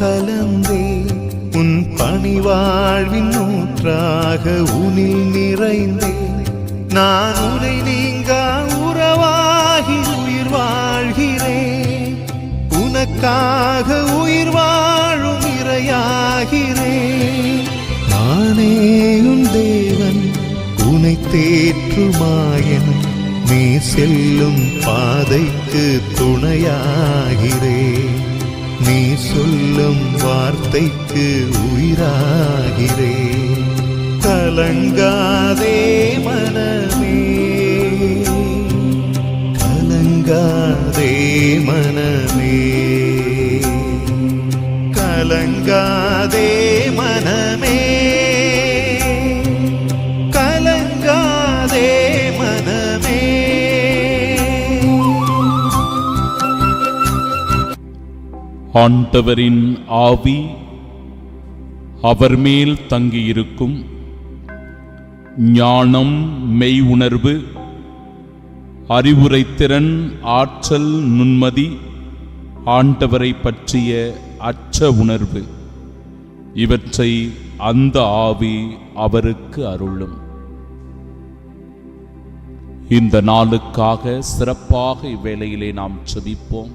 கலந்தே உன் பணிவாழ்வின் ஊற்றாக உனில் நிறைந்தே நான் உனை நீங்கா உறவாகி உயிர் வாழ்கிறேன். உனக்காக உயிர் வாழும் இறையாகிறேன். நானே உன் தேவன் உனை தேற்றுமாயன். நீ செல்லும் பாதைக்கு துணையாகிறேன். நீ சொல்லும் வார்த்தைக்கு உயிராகிறேன். கலங்காதே மனமே, கலங்காதே மனமே, கலங்காதே மனமே, கலங்காதே மனமே. ஆண்டவரின் ஆவி அவர் மேல் தங்கியிருக்கும். ஞானம், மெய் உணர்வு, அறிவுரைத்திறன், ஆற்றல், நுண்மதி, ஆண்டவரை பற்றிய அச்ச உணர்வு, இவற்றை அந்த ஆவி அவருக்கு அருளும். இந்த நாளுக்காக சிறப்பாக இவ்வேளையிலே நாம் ஜெபிப்போம்.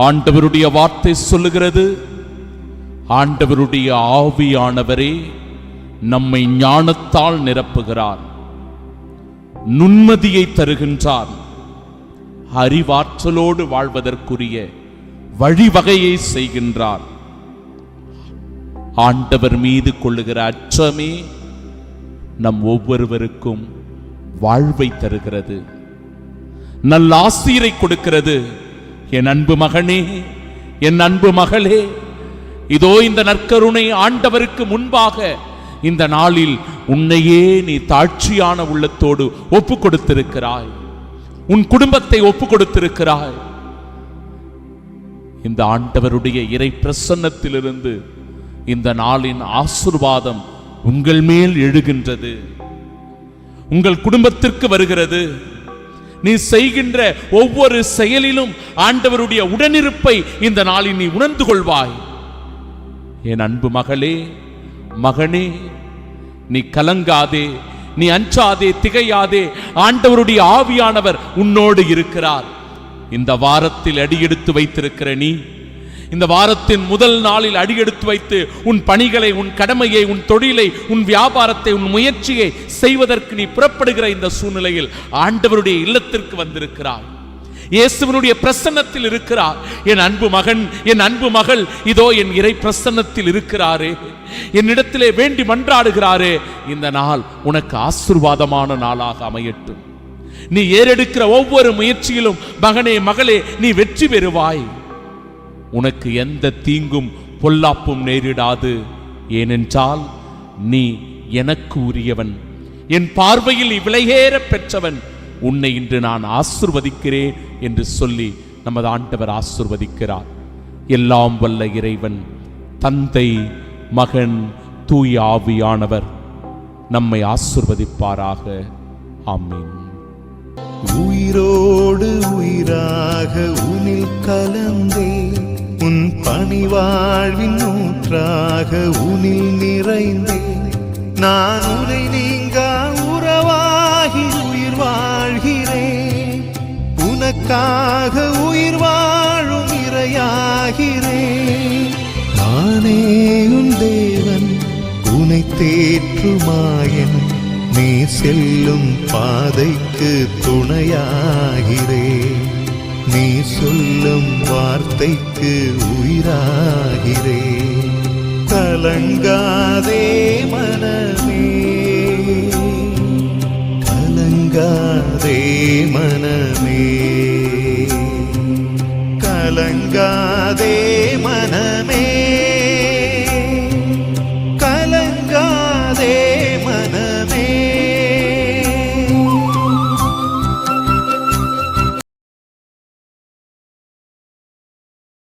ஆண்டவருடைய வார்த்தை சொல்லுகிறது, ஆண்டவருடைய ஆவியானவரே நம்மை ஞானத்தால் நிரப்புகிறார், நுண்மதியை தருகின்றார், அறிவாற்றலோடு வாழ்வதற்குரிய வழிவகையை செய்கின்றார். ஆண்டவர் மீது கொள்ளுகிற அச்சமே நம் ஒவ்வொருவருக்கும் வாழ்வை தருகிறது, நல்ல ஆசீரை கொடுக்கிறது. என் அன்பு மகனே, என் அன்பு மகளே, இதோ இந்த நற்கருணை ஆண்டவருக்கு முன்பாக இந்த நாளில் உன்னையே நீ தாழ்ச்சியான உள்ளத்தோடு ஒப்பு கொடுத்திருக்கிறாய். உன் குடும்பத்தை ஒப்பு கொடுத்திருக்கிறாய். இந்த ஆண்டவருடைய இறை பிரசன்னத்திலிருந்து இந்த நாளின் ஆசீர்வாதம் உங்கள் மேல் எழுகின்றது, உங்கள் குடும்பத்திற்கு வருகிறது. நீ செய்கின்ற ஒவ்வொரு செயலிலும் ஆண்டவருடைய உடனிருப்பை இந்த நாளில் நீ உணர்ந்து கொள்வாய். என் அன்பு மகளே, மகனே, நீ கலங்காதே, நீ அஞ்சாதே, திகையாதே. ஆண்டவருடைய ஆவியானவர் உன்னோடு இருக்கிறார். இந்த வாரத்தில் அடியெடுத்து வைத்திருக்கிற நீ, இந்த வாரத்தின் முதல் நாளில் அடியெடுத்து வைத்து உன் பணிகளை, உன் கடமையை, உன் தொழிலை, உன் வியாபாரத்தை, உன் முயற்சியை செய்வதற்கு நீ புறப்படுகிற இந்த சூழ்நிலையில் ஆண்டவருடைய இல்லத்திற்கு வந்திருக்கிறாய். இயேசுவினுடைய பிரசன்னத்தில் இருக்கிறார். என் அன்பு மகன், என் அன்பு மகள், இதோ என் இறை பிரசன்னத்தில் இருக்கிறாரே, என்னிடத்திலே வேண்டி மன்றாடுகிறாரே. இந்த நாள் உனக்கு ஆசீர்வாதமான நாளாக அமையட்டும். நீ ஏறெடுக்கிற ஒவ்வொரு முயற்சியிலும் மகனே, மகளே, நீ வெற்றி பெறுவாய். உனக்கு எந்த தீங்கும் பொல்லாப்பும் நேரிடாது. ஏனென்றால் நீ எனக்கு உரியவன், என் பார்வையில் விலையேற பெற்றவன். உன்னை இன்று நான் ஆசீர்வதிக்கிறேன் என்று சொல்லி நமது ஆண்டவர் ஆசீர்வதிக்கிறார். எல்லாம் வல்ல இறைவன், தந்தை, மகன், தூய ஆவியானவர் நம்மை ஆசீர்வதிப்பாராக. ஆமென். உயிரோடு உயிராக உனில் கலந்தே உன் பணிவாழ்வின் ஊற்றாக உனில் நிறைந்தே நான் உனை நீங்கா உறவாகி உயிர் வாழ்கிறேன். உனக்காக உயிர் வாழும் இறையாகிறேன். நானே உன் தேவன் உனை தேற்றுமாயன். நீ செல்லும் பாதைக்கு துணையாகிறேன். நீ சொல்லும் வார்த்தைக்கு உயிராகிறேன். கலங்காதே மனமே, கலங்காதே மனமே, கலங்காதே மனமே.